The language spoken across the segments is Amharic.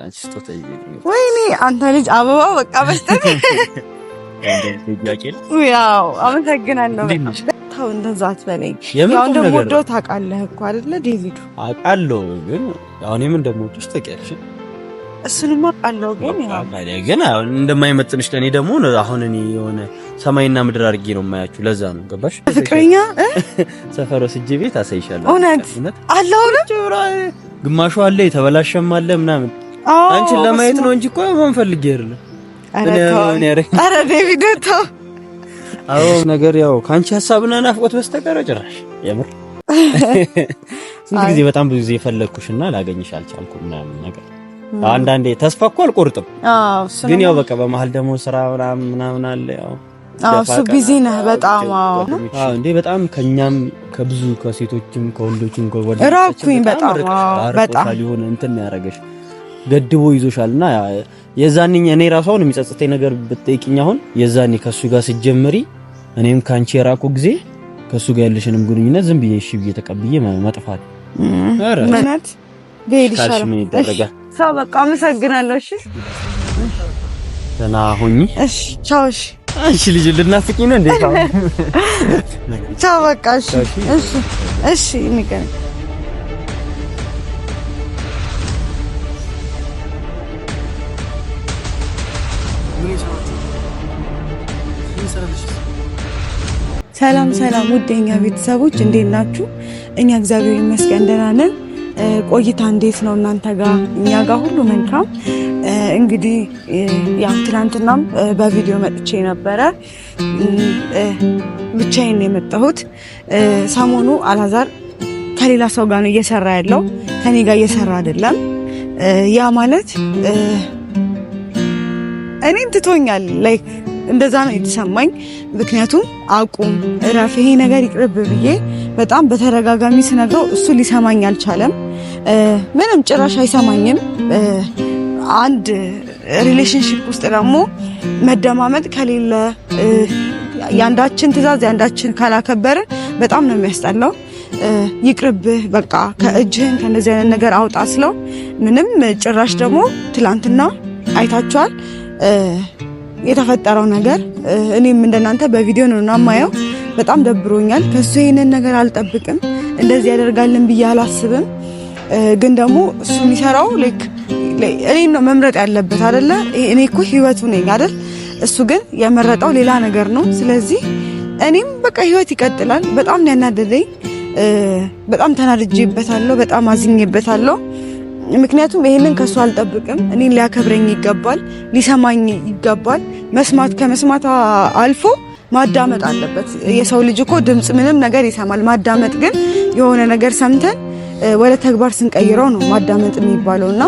አንቺ ስጦታ ይዤ ወይኔ አንተ ልጅ አበባ በቃ መስጠት ያው አመሰግናለሁ። ታው እንደዛ አትበለኝ። ያው እንደምወደው ታውቃለህ እኮ አይደለ ዴቪድ? አውቃለሁ፣ ግን አሁን ምን እንደምወድሽ ታውቂያለሽ። እሱንማ አውቃለሁ፣ ግን አሁን እንደማይመጥንሽ ለኔ ደግሞ አሁን እኔ የሆነ ሰማይና ምድር አድርጌ ነው የማያችሁ። ለዛ ነው ገባሽ? ፍቅረኛ ሰፈር ወስጄ ቤት አሳይሻለሁ። እውነት አለው ነው ግማሹ አለ የተበላሸም አለ ምናምን አንቺን ለማየት ነው እንጂ እኮ ማን ፈልጌ አይደለም። አረ ዴቪድ ተው። አዎ ነገር ያው ካንቺ ሐሳብና ናፍቆት በስተቀር ጭራሽ የምር ስንት ጊዜ በጣም ብዙ ጊዜ ፈለግኩሽና ላገኝሽ አልቻልኩም ምናምን ነገር አንዳንዴ ተስፋ እኮ አልቆርጥም። ግን ያው በቃ በመሃል ደግሞ ስራ ምናምን አለ ያው እሱ ቢዚ ነህ በጣም። አዎ እንዴ በጣም ከኛም ከብዙ ከሴቶችም ከወንዶችም ራኩኝ በጣም ሊሆን እንትን ያረጋሽ ገድቦ ይዞሻልና የዛኔ እኔ ራሷን የሚጸጽተኝ ነገር ብትጠይቂኝ አሁን የዛኔ ከሱ ጋር ሲጀምሪ እኔም ካንቺ የራቁ ጊዜ ከሱ ጋር ያለሽንም ግንኙነት ዝም ብዬ እሺ ብዬ ተቀብዬ መጥፋት አረ ማለት በይልሻል። ምን ይደረጋል? ሰው በቃ አመሰግናለሁ። እሺ ደህና ሁኚ። እሺ ቻው። እሺ አንቺ ልጅ ልናፍቂኝ ነው እንዴ? ቻው በቃ እሺ እሺ እሺ ንገር። ሰላም ሰላም ውደኛ ቤተሰቦች እንዴት ናችሁ? እኛ እግዚአብሔር ይመስገን ደህና ነን። ቆይታ እንዴት ነው እናንተ ጋር? እኛ ጋር ሁሉ መልካም። እንግዲህ ያው ትናንትናም በቪዲዮ መጥቼ ነበረ። ብቻዬን የመጣሁት ሰሞኑ አላዛር ከሌላ ሰው ጋር ነው እየሰራ ያለው፣ ከኔ ጋር እየሰራ አይደለም። ያ ማለት እኔን ትቶኛል። ላይክ እንደዛ ነው የተሰማኝ። ምክንያቱም አቁም እረፍ፣ ይሄ ነገር ይቅርብ ብዬ በጣም በተደጋጋሚ ስነግረው እሱ ሊሰማኝ አልቻለም። ምንም ጭራሽ አይሰማኝም። አንድ ሪሌሽንሺፕ ውስጥ ደግሞ መደማመጥ ከሌለ ያንዳችን ትዕዛዝ ያንዳችን ካላከበረ በጣም ነው የሚያስጠላው። ይቅርብህ በቃ ከእጅህን ከነዚህ አይነት ነገር አውጣ ስለው ምንም ጭራሽ ደግሞ ትላንትና አይታችኋል የተፈጠረው ነገር። እኔም እንደናንተ በቪዲዮ ነው ማየው። በጣም ደብሮኛል። ከሱ ይሄንን ነገር አልጠብቅም፣ እንደዚህ ያደርጋልን ብዬ አላስብም። ግን ደግሞ እሱ የሚሰራው ላይክ እኔን ነው መምረጥ ያለበት አይደለ? እኔ እኮ ህይወቱ ነኝ አይደል? እሱ ግን የመረጠው ሌላ ነገር ነው። ስለዚህ እኔም በቃ ህይወት ይቀጥላል። በጣም ነው ያናደደኝ። በጣም ተናድጄበታለሁ፣ በጣም አዝኜበታለሁ። ምክንያቱም ይሄንን ከሱ አልጠብቅም። እኔን ሊያከብረኝ ይገባል፣ ሊሰማኝ ይገባል። መስማት ከመስማት አልፎ ማዳመጥ አለበት። የሰው ልጅ እኮ ድምጽ ምንም ነገር ይሰማል። ማዳመጥ ግን የሆነ ነገር ሰምተን ወደ ተግባር ስንቀይረው ነው ማዳመጥ የሚባለውና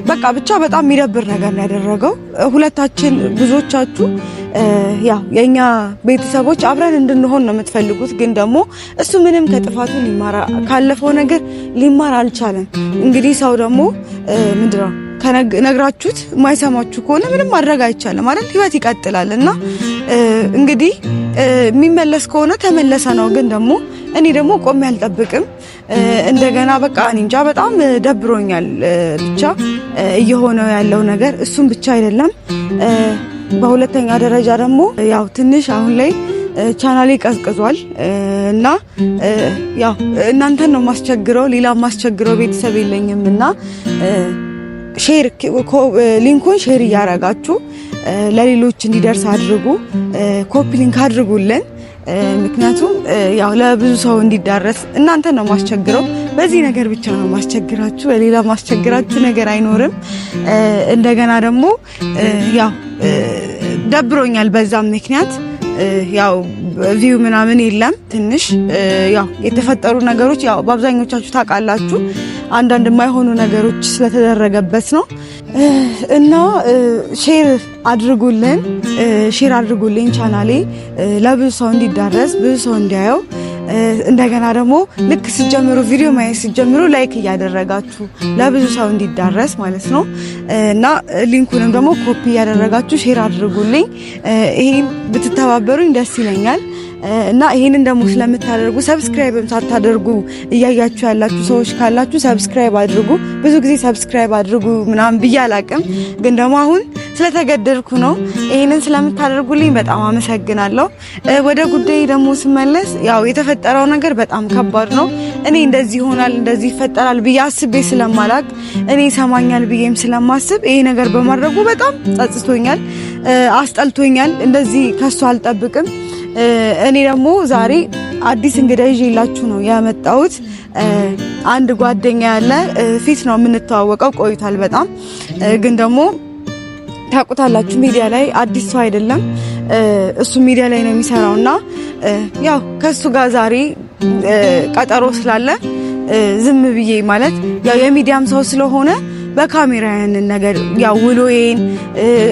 በቃ ብቻ በጣም የሚደብር ነገር ነው ያደረገው። ሁለታችን ብዙዎቻችሁ ያው የኛ ቤተሰቦች አብረን እንድንሆን ነው የምትፈልጉት። ግን ደግሞ እሱ ምንም ከጥፋቱ ሊማር ካለፈው ነገር ሊማር አልቻለም። እንግዲህ ሰው ደግሞ ምንድነው ከነግራችሁት የማይሰማችሁ ከሆነ ምንም ማድረግ አይቻልም አይደል? ህይወት ይቀጥላል እና እንግዲህ የሚመለስ ከሆነ ተመለሰ ነው። ግን ደግሞ እኔ ደግሞ ቆሜ አልጠብቅም። እንደገና በቃ እኔ እንጃ በጣም ደብሮኛል። ብቻ እየሆነው ያለው ነገር እሱም ብቻ አይደለም። በሁለተኛ ደረጃ ደግሞ ያው ትንሽ አሁን ላይ ቻናሌ ቀዝቅዟል እና ያው እናንተን ነው ማስቸግረው፣ ሌላ ማስቸግረው ቤተሰብ የለኝም እና ሼር ሊንኩን ሼር እያረጋችሁ ለሌሎች እንዲደርስ አድርጉ። ኮፒ ሊንክ አድርጉልን። ምክንያቱም ያው ለብዙ ሰው እንዲዳረስ እናንተን ነው ማስቸግረው። በዚህ ነገር ብቻ ነው ማስቸግራችሁ፣ በሌላ ማስቸግራችሁ ነገር አይኖርም። እንደገና ደግሞ ያው ደብሮኛል በዛም ምክንያት ያው ቪው ምናምን የለም። ትንሽ ያው የተፈጠሩ ነገሮች ያው በአብዛኞቻችሁ ታውቃላችሁ። አንዳንድ የማይሆኑ ነገሮች ስለተደረገበት ነው እና ሼር አድርጉልኝ ቻናሌ ለብዙ ሰው እንዲዳረስ ብዙ ሰው እንዲያየው። እንደገና ደግሞ ልክ ሲጀምሩ ቪዲዮ ማየት ሲጀምሩ ላይክ እያደረጋችሁ ለብዙ ሰው እንዲዳረስ ማለት ነው እና ሊንኩንም ደግሞ ኮፒ እያደረጋችሁ ሼር አድርጉልኝ። ይሄን ብትተባበሩኝ ደስ ይለኛል። እና ይሄንን ደግሞ ስለምታደርጉ ሰብስክራይብም ሳታደርጉ እያያችሁ ያላችሁ ሰዎች ካላችሁ ሰብስክራይብ አድርጉ። ብዙ ጊዜ ሰብስክራይብ አድርጉ ምናምን ብያላቅም ግን ደግሞ አሁን ስለተገደድኩ ነው። ይሄንን ስለምታደርጉልኝ በጣም አመሰግናለሁ። ወደ ጉዳይ ደግሞ ስመለስ ያው የተፈጠረው ነገር በጣም ከባድ ነው። እኔ እንደዚህ ይሆናል እንደዚህ ይፈጠራል ብዬ አስቤ ስለማላቅ እኔ ሰማኛል ብዬም ስለማስብ ይሄ ነገር በማድረጉ በጣም ጸጽቶኛል፣ አስጠልቶኛል። እንደዚህ ከሱ አልጠብቅም። እኔ ደግሞ ዛሬ አዲስ እንግዳ ይዤላችሁ ነው ያመጣሁት። አንድ ጓደኛ ያለ ፊት ነው የምንተዋወቀው ቆይቷል በጣም ግን ደግሞ ታውቁታላችሁ ሚዲያ ላይ አዲስ ሰው አይደለም። እሱ ሚዲያ ላይ ነው የሚሰራውና ያው ከሱ ጋር ዛሬ ቀጠሮ ስላለ ዝም ብዬ ማለት ያው የሚዲያም ሰው ስለሆነ በካሜራ ያንን ነገር ያው ውሎዬን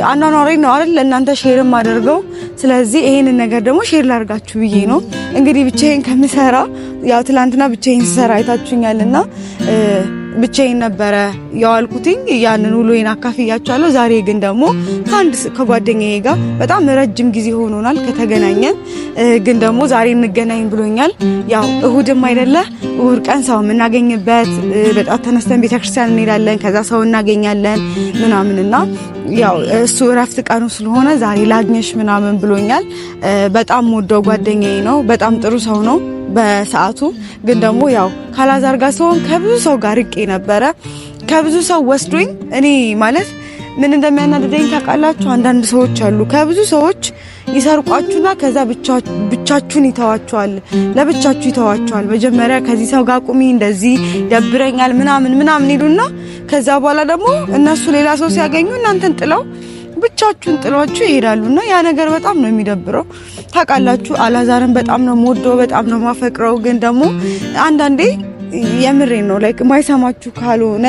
አናናሬን ነው አይደል ለእናንተ ሼርም አደርገው። ስለዚህ ይሄንን ነገር ደግሞ ሼር ላርጋችሁ ብዬ ነው እንግዲህ ብቻዬን ከምሰራ ያው ትላንትና ብቻዬን ስሰራ አይታችሁኛልና ብቻዬን ነበረ ያዋልኩትኝ ያንን ውሎዬን አካፍያችኋለሁ። ዛሬ ግን ደግሞ ከጓደኛዬ ጋር በጣም ረጅም ጊዜ ሆኖናል ከተገናኘን። ግን ደግሞ ዛሬ እንገናኝ ብሎኛል። ያው እሁድም አይደለ እሁድ ቀን ሰው የምናገኝበት በጣም ተነስተን ቤተክርስቲያን እንሄዳለን፣ ከዛ ሰው እናገኛለን ምናምንና ያው እሱ እረፍት ቀኑ ስለሆነ ዛሬ ላግኘሽ ምናምን ብሎኛል። በጣም ወደው ጓደኛዬ ነው። በጣም ጥሩ ሰው ነው በሰዓቱ። ግን ደግሞ ያው ካላዛር ጋር ሰው ከብዙ ሰው ጋር ርቄ ነበረ። ከብዙ ሰው ወስዶኝ እኔ ማለት ምን እንደሚያናድደኝ ታውቃላችሁ? አንዳንድ ሰዎች አሉ ከብዙ ሰዎች ይሰርቋችሁና ከዛ ብቻችሁን ይተዋችኋል፣ ለብቻችሁ ይተዋችኋል። መጀመሪያ ከዚህ ሰው ጋር ቁሚ እንደዚህ ደብረኛል ምናምን ይሉና ከዛ በኋላ ደግሞ እነሱ ሌላ ሰው ሲያገኙ እናንተን ጥለው ብቻችሁን ጥሏችሁ ይሄዳሉና ያ ነገር በጣም ነው የሚደብረው። ታውቃላችሁ አላዛርን በጣም ነው የምወደው፣ በጣም ነው የማፈቅረው። ግን ደግሞ አንዳንዴ የምሬን ነው ላይክ ማይሰማችሁ ካልሆነ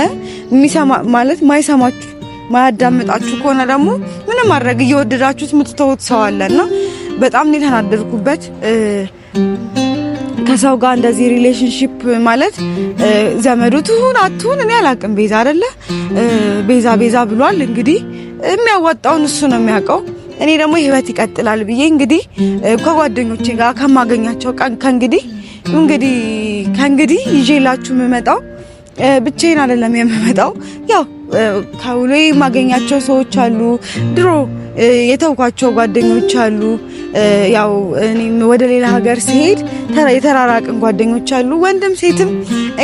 ማለት ማይሰማችሁ ማያዳምጣችሁ ከሆነ ደግሞ ምንም ማድረግ እየወደዳችሁት የምትተውት ሰው አለና በጣም ነው የተናደድኩበት። ከሰው ጋር እንደዚህ ሪሌሽንሺፕ ማለት ዘመዱ ትሁን አትሁን እኔ አላቅም። ቤዛ አይደለ ቤዛ ብሏል እንግዲህ የሚያዋጣውን እሱ ነው የሚያውቀው። እኔ ደግሞ ህይወት ይቀጥላል ብዬ እንግዲህ ከጓደኞቼ ጋር ከማገኛቸው ከእንግዲህ ይዤላችሁ የምመጣው ብቻዬን አይደለም የምመጣው። ያው ከውሎዬ የማገኛቸው ሰዎች አሉ፣ ድሮ የተውኳቸው ጓደኞች አሉ። ያው እኔም ወደ ሌላ ሀገር ሲሄድ የተራራቅን ጓደኞች አሉ፣ ወንድም ሴትም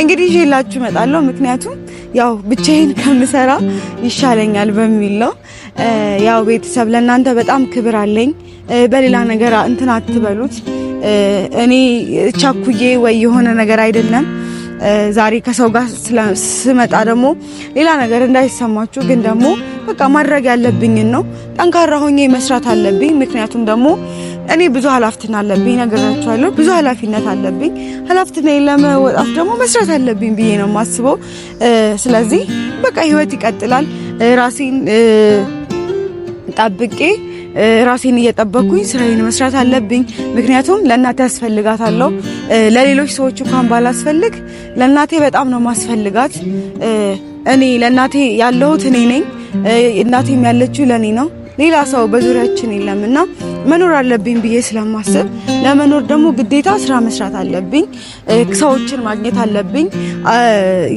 እንግዲህ ይዤላችሁ እመጣለሁ። ምክንያቱም ያው ብቻዬን ከምሰራ ይሻለኛል በሚል ነው። ያው ቤተሰብ ለእናንተ በጣም ክብር አለኝ። በሌላ ነገር እንትን አትበሉት። እኔ ቻኩዬ ወይ የሆነ ነገር አይደለም። ዛሬ ከሰው ጋር ስመጣ ደግሞ ሌላ ነገር እንዳይሰማችሁ። ግን ደግሞ በቃ ማድረግ ያለብኝን ነው። ጠንካራ ሆኜ መስራት አለብኝ። ምክንያቱም ደግሞ እኔ ብዙ ኃላፊነት አለብኝ፣ ነገራችኋለሁ። ብዙ ኃላፊነት አለብኝ። ኃላፊነቴን ለመወጣት ደግሞ መስራት አለብኝ ብዬ ነው የማስበው። ስለዚህ በቃ ህይወት ይቀጥላል። ራሴን ጠብቄ ራሴን እየጠበቅኩኝ ስራዬን መስራት አለብኝ። ምክንያቱም ለእናቴ ያስፈልጋታለሁ። ለሌሎች ሰዎች እንኳን ባላስፈልግ ለእናቴ በጣም ነው ማስፈልጋት። እኔ ለእናቴ ያለሁት እኔ ነኝ። እናቴም ያለችው ለኔ ነው። ሌላ ሰው በዙሪያችን የለምና መኖር አለብኝ ብዬ ስለማስብ ለመኖር ደግሞ ግዴታ ስራ መስራት አለብኝ። ሰዎችን ማግኘት አለብኝ።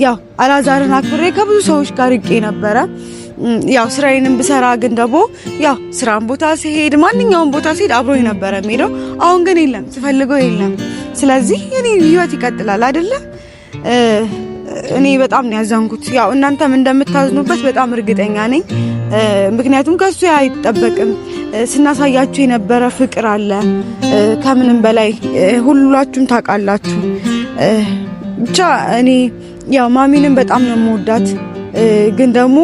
ያው አላዛርን አክብሬ ከብዙ ሰዎች ጋር ርቄ ነበረ። ያው ስራዬንም ብሰራ ግን ደግሞ ያው ስራን ቦታ ሲሄድ ማንኛውም ቦታ ሲሄድ አብሮኝ ነበረ የሚሄደው። አሁን ግን የለም፣ ስፈልገው የለም። ስለዚህ እኔ ህይወት ይቀጥላል አይደለ? እኔ በጣም ነው ያዘንኩት። ያው እናንተም እንደምታዝኑበት በጣም እርግጠኛ ነኝ። ምክንያቱም ከሱ አይጠበቅም። ስናሳያችሁ የነበረ ፍቅር አለ ከምንም በላይ ሁላችሁም ታውቃላችሁ። ብቻ እኔ ያው ማሚንም በጣም ነው የምወዳት። ግን ደግሞ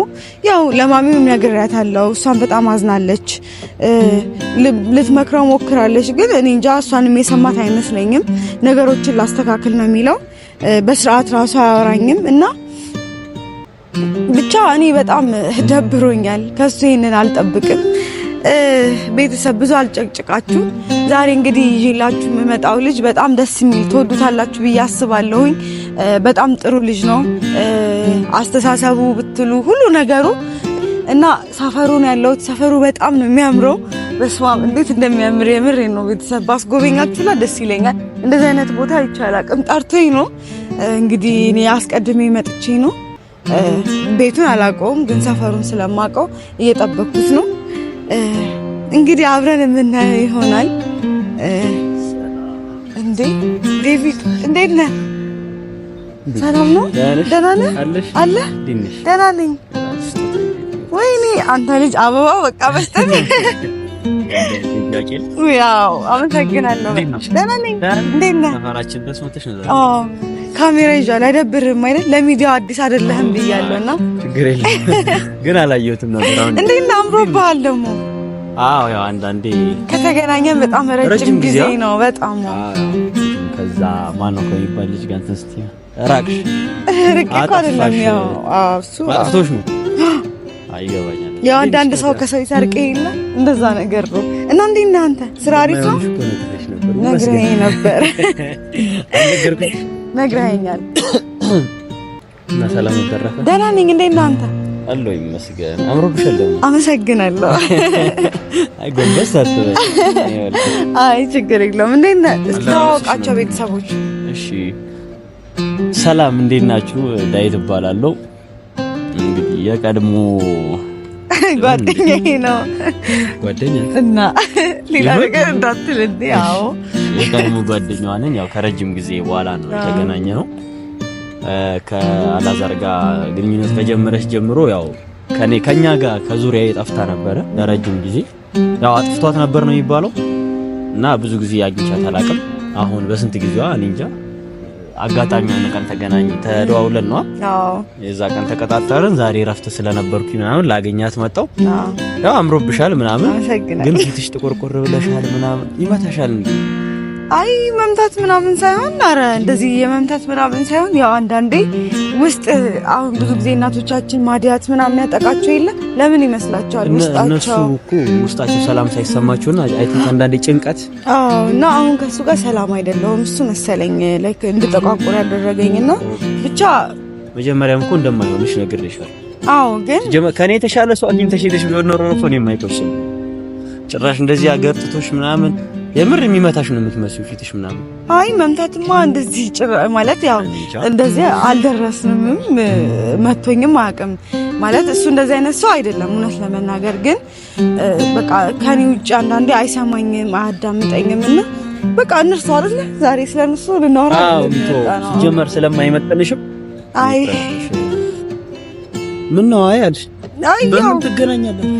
ያው ለማሚም ነግሬያታለሁ። እሷን በጣም አዝናለች። ልትመክረው ሞክራለች። ግን እኔ እንጃ እሷንም የሰማት አይመስለኝም። ነገሮችን ላስተካክል ነው የሚለው። በስርዓት ራሱ አያወራኝም እና ብቻ እኔ በጣም ደብሮኛል። ከሱ ይሄንን አልጠብቅም። ቤተሰብ ብዙ አልጨቅጭቃችሁ። ዛሬ እንግዲህ ይዤላችሁ የምመጣው ልጅ በጣም ደስ የሚል ትወዱታላችሁ ብዬ አስባለሁኝ። በጣም ጥሩ ልጅ ነው። አስተሳሰቡ ብትሉ ሁሉ ነገሩ እና ሰፈሩ ነው ያለው። ሰፈሩ በጣም ነው የሚያምረው። በስማም እንዴት እንደሚያምር የምሬ ነው። ቤተሰብ ባስጎበኛችሁላ ደስ ይለኛል። እንደዚህ አይነት ቦታ ይቻላል አቅም ጠርቶኝ ነው እንግዲህ እኔ አስቀድሜ መጥቼ ነው። ቤቱን አላውቀውም ግን ሰፈሩን ስለማውቀው እየጠበኩት ነው። እንግዲህ አብረን የምናየው ይሆናል። እንዴ ዴቪድ እንዴት ነህ? ሰላም ነው? ደህና ነህ? አለ ደህና ነኝ። ወይኔ አንተ ልጅ አበባ በቃ መስጠት ያው አመሰግናለሁ። ደህና ነኝ። እንዴት ነህ? ሰፈራችን ደስ መጥተሽ ነው ዛሬ? አዎ ካሜራ ይዣለሁ። አይደብርም አይደል? ለሚዲያው አዲስ አይደለህም ብያለሁና ችግር የለም ግን አላየሁትም ነበር። አሁን እንዴት ነው? አምሮብሃል ደግሞ። አዎ ያው አንዳንዴ ከተገናኘን በጣም ረጅም ጊዜ ነው። በጣም ከዛ ማነው ከሚባል ልጅ ጋር ተስቲ ራቅሽ ርቄ እኮ አይደለም ያው እሱ አጥቶሽ ነው። አይገባኛል። ያው አንዳንድ ሰው ከሰው ይሰርቅ የለ እንደዛ ነገር ነው። እና እንዴት ነህ አንተ? ስራ አሪፍ ነው? ነግረኸኝ ነበር። ነግረኸኛል። እና ሰላም ተረፈ? ደህና ነኝ። እንዴት ነህ አንተ? አለሁ ይመስገን። አምሮብሻል ደግሞ። አመሰግናለሁ። አይ ጎንበስ አትበይ። አይ ችግር የለውም። እንዴት ነህ? ተዋወቃቸው ቤተሰቦች። እሺ ሰላም እንዴት ናችሁ? ዳዊት እባላለሁ። እንግዲህ የቀድሞ ጓደኛዬ ነው። ጓደኛ እና ሌላ ነገር እንዳትል እንዴ? አዎ የቀድሞ ጓደኛዋ ነኝ። ያው ከረጅም ጊዜ በኋላ ነው የተገናኘነው። ከአላዛር ጋር ግንኙነት ከጀመረች ጀምሮ ያው ከኛ ጋር ከዙሪያዬ ጠፍታ ነበረ ለረጅም ጊዜ። ያው አጥፍቷት ነበር ነው የሚባለው እና ብዙ ጊዜ አግኝቻት አላውቅም። አሁን በስንት ጊዜዋ እኔ እንጃ። አጋጣሚ የሆነ ቀን ተገናኝ ተደዋውለን ነው። አዎ የዛ ቀን ተቀጣጠርን። ዛሬ ረፍት ስለነበርኩኝ ምናምን ላገኛት መጣሁ። ያው አምሮብሻል ምናምን፣ ግን ፊትሽ ጥቁርቁር ብለሻል ምናምን ይመታሻል እንዴ? አይ መምታት ምናምን ሳይሆን አረ እንደዚህ የመምታት ምናምን ሳይሆን ያው አንዳንዴ ውስጥ አሁን ብዙ ጊዜ እናቶቻችን ማዲያት ምናምን ያጠቃቸው የለ ለምን ይመስላችኋል? እነሱ እኮ ውስጣቸው ሰላም ሳይሰማቸውና አይ ቲንክ አንዳንዴ ጭንቀት። አዎ እና አሁን ከሱ ጋር ሰላም አይደለሁም እሱ መሰለኝ ላይክ እንድጠቋቁር ያደረገኝና ብቻ መጀመሪያም እኮ እንደማይሆንሽ ነግሬሻለሁ። አዎ ግን ከኔ የተሻለ ሰው አግኝተሽ ቢሆን ኖሮ ነው የማይቆስም ጭራሽ እንደዚህ አገርጥቶሽ ምናምን የምር የሚመታሽ ነው የምትመስዩ ፊትሽ ምናምን። አይ መምታትማ እንደዚህ ማለት ያው እንደዚህ አልደረስንም መቶኝም አያውቅም ማለት እሱ እንደዚህ አይነት ሰው አይደለም እውነት ለመናገር ግን በቃ ከኔ ውጭ አንዳንዴ አይሰማኝም አያዳምጠኝም እና በቃ እነሱ አይደለ ዛሬ ስለነሱ ልናወራ ነው ጀመር ስለማይመጥንሽም አይ ምን ነው አያልሽ በምን ትገናኛለህ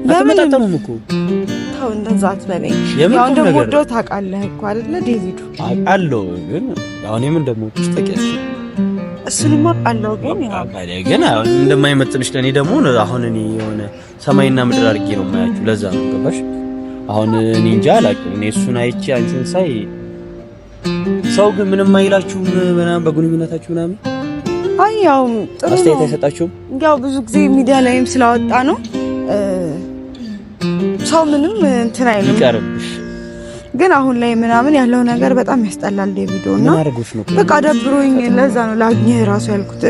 ለምን እኮ ታው እንደዛ አትበለኝ። ያው እንደምወደው ታውቃለህ እኮ አይደለ ዴቪድ? አውቃለሁ ግን አሁን ምን እንደምወድሽ ታውቂያለሽ። እሱንም አውቃለሁ ግን ያው ግን እንደማይመጥንሽ ለኔ ደግሞ አሁን እኔ የሆነ ሰማይና ምድር አድርጌ ነው የማያችሁ። ለዛ ነው ገባሽ? አሁን እኔ እንጃ አላውቅም። እኔ እሱን አይቼ አንቺን ሳይ ሰው ግን ምንም አይላችሁም ምናምን በግንኙነታችሁ ምናምን? አይ ያው ጥሩ አስተያየት አይሰጣችሁም? ያው ብዙ ጊዜ ሚዲያ ላይም ስላወጣ ነው ሰው ምንም እንትን አይልም ይቀርብሽ። ግን አሁን ላይ ምናምን ያለው ነገር በጣም ያስጠላል ዴቪዶና በቃ ደብሮኝ ለዛ ነው ላግኝህ ራሱ ያልኩት።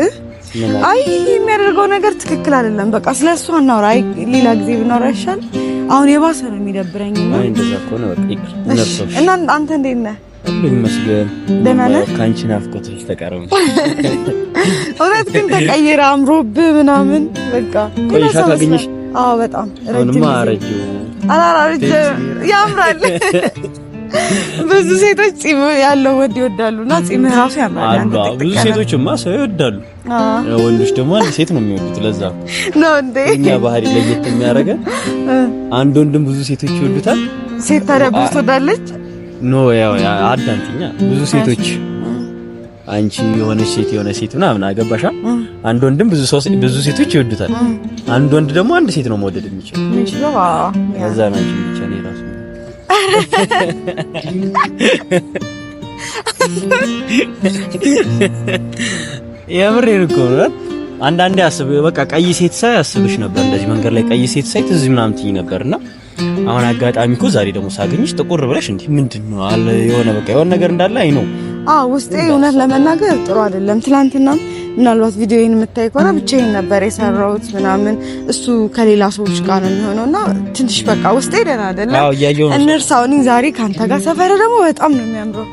አይ የሚያደርገው ነገር ትክክል አይደለም። በቃ ስለሱ አናውራ። አይ ሌላ ጊዜ ብናወራ ይሻል። አሁን የባሰ ነው የሚደብረኝ። አይ እንደዛ ከሆነ በቃ ይቅር። እና አንተ እንዴት ነህ? ሁሉ ይመስገን። ደህና ነህ? ካንቺ ናፍቆትሽ ተቀረም። እውነት ግን ተቀየረ አምሮብህ ምናምን በቃ ቆይሻ ካገኘሽ አዎ በጣም ረጅም አረጁ አላራጅ ያምራል። ብዙ ሴቶች ጺም ያለው ወድ ይወዳሉና ጺም ራሱ ያምራል። አንተ ብዙ ሴቶችማ ሰው ይወዳሉ። ወንዶች ደግሞ አንድ ሴት ነው የሚወዱት። ለዛ ነው እንዴ እኛ ባህሪ ለየት የሚያደርገን አንድ ወንድም ብዙ ሴቶች ይወዱታል። ሴት ታዲያ ብዙ ትወዳለች? ኖ ያው አዳምጪኛ ብዙ ሴቶች አንቺ የሆነች ሴት ምናምን አገባሻ። አንድ ወንድም ብዙ ሴቶች ይወዱታል። አንድ ወንድ ደግሞ አንድ ሴት ነው መውደድ የሚችለው። ከዛ ነው እንጂ ብቻ ነው ራሱ የምሬን እኮ ነው። አንዳንዴ አስብ በቃ ቀይ ሴት ሳይ አስብሽ ነበር። እንደዚህ መንገድ ላይ ቀይ ሴት ሳይ ትዝ ምናምን ትይ ነበርና አሁን አጋጣሚ እኮ ዛሬ ደግሞ ሳገኝሽ ጥቁር ብለሽ እንዴ ምንድነው አለ የሆነ በቃ የሆነ ነገር እንዳለ አይ ነው ውስጤ እውነት ለመናገር ጥሩ አይደለም። ትላንትና ምናልባት ቪዲዮዬን የምታይ ከሆነ ብቻዬን ነበር የሰራሁት ምናምን፣ እሱ ከሌላ ሰዎች ጋር ነው የሚሆነውና ትንሽ በቃ ውስጤ ደህና አይደለም። እንርሳው። እኔ ዛሬ ካንተ ጋር ሰፈር ደግሞ በጣም ነው የሚያምረው።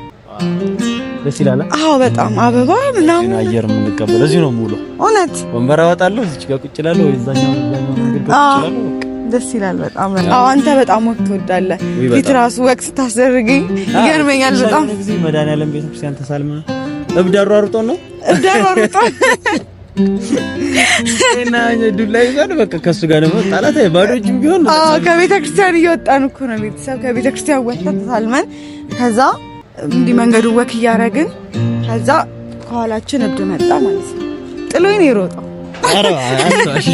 ደስ ይላል። በጣም አበባ ምናምን አየር የምንቀበለው እዚህ ነው ሙሉ። እውነት ወንበር አወጣለሁ እዚህ ጋር ቁጭ እላለሁ ወይ እዛኛው መንገድ ቁጭ እላለሁ። ደስ ይላል በጣም። አንተ በጣም ወቅት ትወዳለህ። ፊት ራሱ ወቅት ስታስደርገኝ ይገርመኛል በጣም። ጊዜ መድኃኒዓለም ቤተክርስቲያን ተሳልማ እብዳሩ አሩጦ ነው እና ዱላ ይዟል። በቃ ከሱ ጋር ደግሞ ጣላት ባዶ እጅም ቢሆን ከቤተክርስቲያን እየወጣን እኮ ነው ቤተሰብ ከቤተክርስቲያን ወጥተን ተሳልመን ከዛ እንዲህ መንገዱ ወክ እያደረግን ከዛ ከኋላችን እብድ መጣ ማለት ነው። ጥሎኝ ነው የሮጠው። አረ አታሽ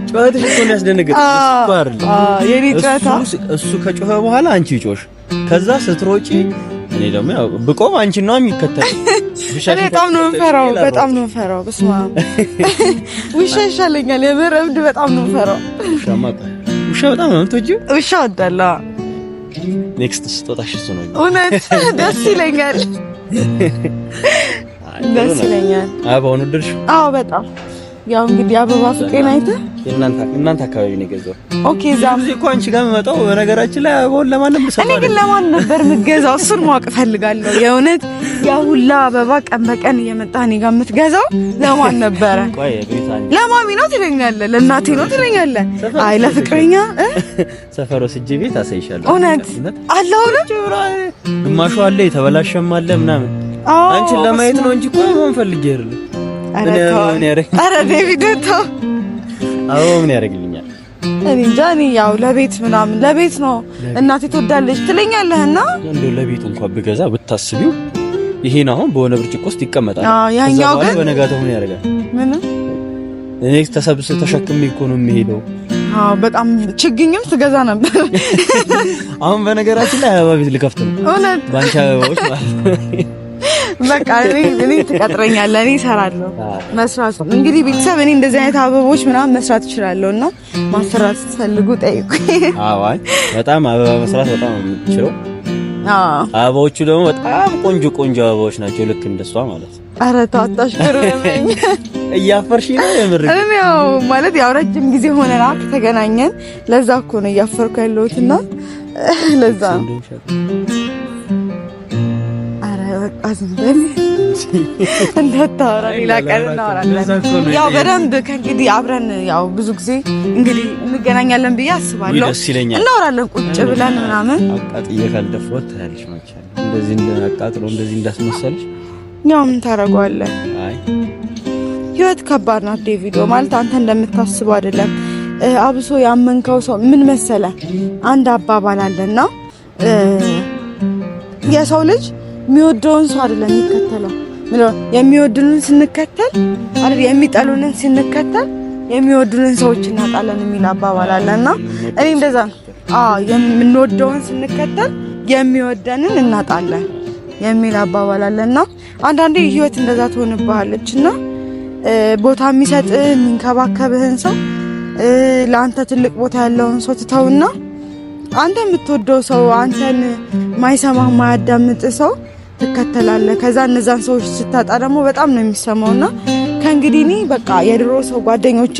ጨዋታሽ እኮ ነው ያስደነገጠው። የኔ ጨዋታ እሱ ከጮኸ በኋላ አንቺ ጮሽ። ከዛ ስትሮጪ እኔ ደግሞ ያው ብቆም አንቺ ነው የሚከተል። እኔ በጣም ነው የምፈራው በስመ አብ። ውሻ ይሻለኛል የምር እብድ በጣም ነው የምፈራው። ውሻ በጣም ነው የምትወጂው? ውሻ ወዳለሁ። ኔክስት ስጦታሽ እሱ ነው። እውነት ደስ ይለኛል። አበባውን ወደድሽው? በጣም ያው እንግዲህ አበባ ፍቄን አይተህ እናንተ አካባቢ ነው የገዛው። ኦኬ ዛም እኮ አንቺ ጋር መጣው። በነገራችን ላይ አበባውን ለማንም ልሰማ እኔ ግን ለማን ነበር የምትገዛው? እሱን ማወቅ ፈልጋለሁ የእውነት። ያ ሁላ አበባ ቀን በቀን እየመጣህ እኔ ጋር የምትገዛው ለማን ነበረ? ለማሚ ነው ትለኛለህ? ለእናቴ ነው ትለኛለህ? አይ ለፍቅረኛ ሰፈር ወስጄ ቤት አሳይሻለሁ። እውነት አለው ነው ግማሹ አለ የተበላሸም አለ ምናምን። አንቺን ለማየት ነው እንጂ እኮ ማን ፈልጌ አይደለም። አረ ዴቪድ ተው። ምን ያደርግልኛል? እኔ እንጃ። እኔ ያው ለቤት ምናምን ለቤት ነው እናቴ ትወዳለች ትለኛለህና እንደው ለቤቱ እንኳን ብገዛ ብታስቢው ይሄን አሁን በሆነ ብርጭቆ ውስጥ ይቀመጣል። ያኛው ግን በነጋታው ምን ያደርጋል? ምን እኔ ተሸክሜ እኮ ነው የምሄደው። በጣም ችግኝም ትገዛ ነበር። አሁን በነገራችን ላይ አበባ ቤት ልከፍት ነው። እውነት ባንቺ አበባዎች ማለት ነው። በቃ እኔ ትቀጥረኛለህ፣ እኔ እሰራለሁ። መስራት እንግዲህ ቤተሰብ እኔ እንደዚህ አይነት አበቦች ምናምን መስራት እችላለሁና ማሰራት ስትፈልጉ ጠይቁኝ። አይ በጣም አበባ መስራት በጣም ነው የምትችለው። አበባዎቹ ደግሞ በጣም ቆንጆ አበባዎች ናቸው፣ ልክ እንደሷ ማለት ነው። ኧረ ታጣሽ ግሩም እያፈርሽ ነው የምር። እኔ ያው ማለት ያው ረጅም ጊዜ ሆነና ከተገናኘን ለዛ እኮ ነው እያፈርኩ ያለሁትና ለዛ ነው። ዝም በል እንዳታወራ፣ ሌላ ቀን እናወራለን። ያው በደንብ ከእንግዲህ አብረን ያው ብዙ ጊዜ እንግዲህ እንገናኛለን ብዬ አስባለሁ። እናወራለን ቁጭ ብለን ምናምን። አቃጥዬ ካልደፈወት ታያለሽ ማለት ነው። እንደዚህ እንደአቃጥሎ እንደዚህ እንዳስመሰልሽ ያው ምን ታረጋለህ? አይ ህይወት ከባድ ናት ዴቪዶ። ማለት አንተ እንደምታስበው አይደለም። አብሶ ያመንከው ሰው ምን መሰለ፣ አንድ አባባል አለና የሰው ልጅ የሚወደውን ሰው አይደለም የሚከተለው። የሚወዱንን ስንከተል አይደል የሚጠሉንን ስንከተል የሚወዱንን ሰዎች እናጣለን የሚል አባባል አለና እኔ እንደዛ ነው። የምንወደውን ስንከተል የሚወደንን እናጣለን የሚል አባባል አለና አንዳንዴ ህይወት እንደዛ ትሆንብሃለችና ቦታ የሚሰጥ የሚንከባከብህን ሰው ለአንተ ትልቅ ቦታ ያለውን ሰው ትተውና አንተ የምትወደው ሰው አንተን ማይሰማህ ማያዳምጥ ሰው ትከተላለህ። ከዛ እነዛን ሰዎች ስታጣ ደግሞ በጣም ነው የሚሰማውና ከእንግዲህ እኔ በቃ የድሮ ሰው ጓደኞቼ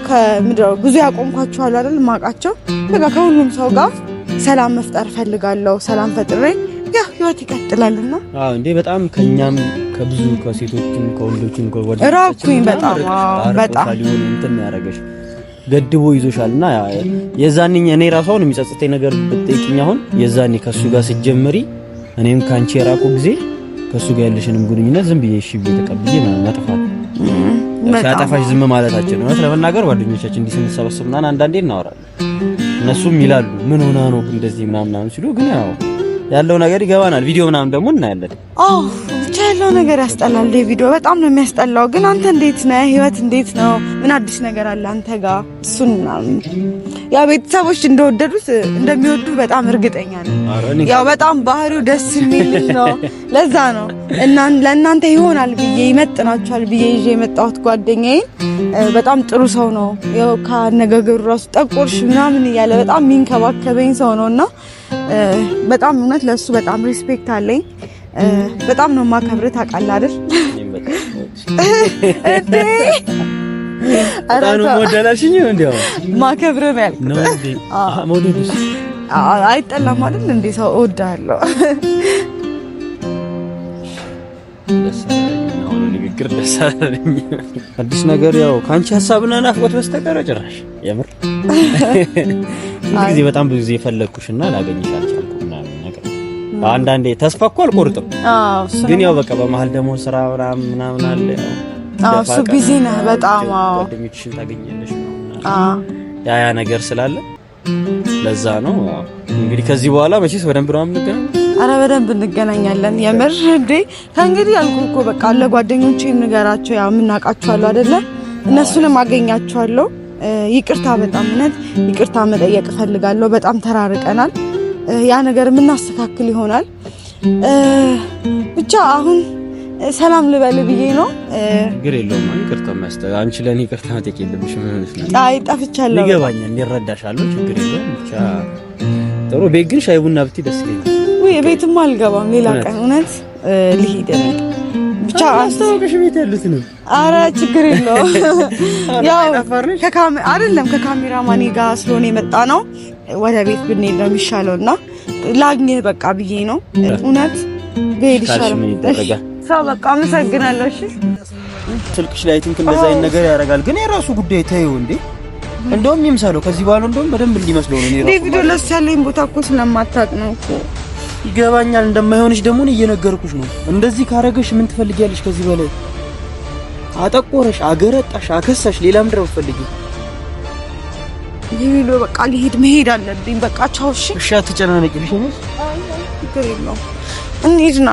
ከምድረው ብዙ ያቆምኳቸዋል አይደል ማቃቸው በቃ ከሁሉም ሰው ጋር ሰላም መፍጠር ፈልጋለሁ። ሰላም ፈጥሬ ያው ህይወት ይቀጥላልና እንዴ በጣም ከኛም ከብዙ ከሴቶችም ከወንዶችም ራኩኝ በጣም እንትን ያረጋሽ ገድቦ ይዞሻልና የዛኔ እኔ ራሷን የሚጸጽተኝ ነገር ብትጠይቂኝ አሁን የዛኔ ከሱ ጋር ስትጀምሪ እኔም ካንቺ የራቁ ጊዜ ከሱ ጋር ያለሽንም ግንኙነት ዝም ብዬ እሺ ብዬ ተቀብዬ መጥፋት ሲያጠፋሽ ዝም ማለታችን ነው። ለመናገር ጓደኞቻችን እንዲህ ስንሰበስብና አንዳንዴ እናወራለን። እነሱም ይላሉ ምን ሆና ነው እንደዚህ ምናምን ሲሉ ግን ያው ያለው ነገር ይገባናል። ቪዲዮ ምናምን ደግሞ እናያለን። ብቻ ያለው ነገር ያስጠላል። ቪዲዮ በጣም ነው የሚያስጠላው። ግን አንተ እንዴት ነህ? ህይወት እንዴት ነው? ምን አዲስ ነገር አለ አንተ ጋር? እሱን ምናምን ያው ቤተሰቦች እንደወደዱት እንደሚወዱ በጣም እርግጠኛ ነኝ። ያው በጣም ባህሪው ደስ የሚል ነው። ለዛ ነው ለእናንተ ይሆናል ብዬ ይመጥናችኋል ብዬ ይዤ የመጣሁት ጓደኛዬን። በጣም ጥሩ ሰው ነው። ያው ካነጋገሩ ራሱ ጠቆርሽ ምናምን እያለ በጣም የሚንከባከበኝ ሰው ነውና በጣም እውነት ለሱ በጣም ሪስፔክት አለኝ። በጣም ነው ማከብር ታውቃለህ አይደል? እንዴ አራኑ ሞደላሽኝ እንደው ማከብር ነው ያልኩት ነው እንዴ? ሞደልሽ አይጠላም አይደል እንዴ? ሰው እወዳለሁ። አዲስ ነገር ያው ካንቺ ሐሳብና ናፍቆት በስተቀር ጭራሽ የምር ጊዜ በጣም ብዙ ጊዜ ፈለግኩሽና ላገኝሽ አልቻልኩም ምናምን ነገር አንዳንዴ ተስፋ እኮ አልቆርጥም። ግን ያው በቃ በመሀል ደግሞ ስራ ምናምን አለ። እሱ ቢዚ ነህ በጣም። ጓደኞችሽን ታገኛለሽ ያ ነገር ስላለ ለዛ ነው እንግዲህ ከዚህ በኋላ መቼስ በደንብ ነው የምንገናኘው። አረ በደንብ እንገናኛለን የምር እንዴ። ከእንግዲህ ያልኩህ እኮ በቃ ለጓደኞቼም ንገራቸው፣ ያው የምናውቃቸዋለሁ አይደለ? እነሱንም አገኛቸዋለሁ። ይቅርታ በጣም እውነት ይቅርታ መጠየቅ እፈልጋለሁ። በጣም ተራርቀናል። ያ ነገር የምናስተካክል ይሆናል። ብቻ አሁን ሰላም ልበል ብዬ ነው። ችግር የለውም። ይቅርታ ማስተካከል አንቺ ለኔ ይቅርታ መጠየቅ የለብሽም ማለት ነው። አይ ጠፍቻለሁ። ይገባኛል፣ እረዳሻለሁ። ችግር የለውም። ብቻ ጥሩ ቤት ግን ሻይ ቡና ብትይ ደስ ይለኛል። ወይ ቤትም አልገባም ሌላ ቀን እውነት ልሂድ ነው ብቻ አስተዋውቀሽ ቤት ያሉት ነው። አረ ችግር የለውም። ያው አይደለም ከካሜራማኔ ጋር ስለሆነ የመጣ ነው። ወደ ቤት ብንሄድ ነው የሚሻለውና ላግኝህ በቃ ብዬ ነው እውነት ቤት ይሻላል። ሰው በቃ አመሰግናለሁ። እሺ ስልክሽ ላይ ቲንክ እንደዛ አይነት ነገር ያደርጋል፣ ግን የራሱ ጉዳይ ታዩ እንዴ። እንደውም ይምሳለው ከዚህ በኋላ እንደውም በደንብ እንዲመስለው ነው። እኔ ቪዲዮ ለስ ያለኝ ቦታ እኮ ስለማታውቅ ነው እኮ ይገባኛል። እንደማይሆንሽ ደግሞ እየነገርኩሽ ነው። እንደዚህ ካረገሽ ምን ትፈልጊያለሽ? ከዚህ በላይ አጠቆረሽ፣ አገረጣሽ፣ አከሳሽ ሌላ ምንድን ነው የምትፈልጊው? ይሄ በቃ ልሄድ መሄድ አለብኝ። በቃ ቻው። እሺ እሺ አትጨናነቂ። ልሽ ነው ችግር የለውም እንሂድና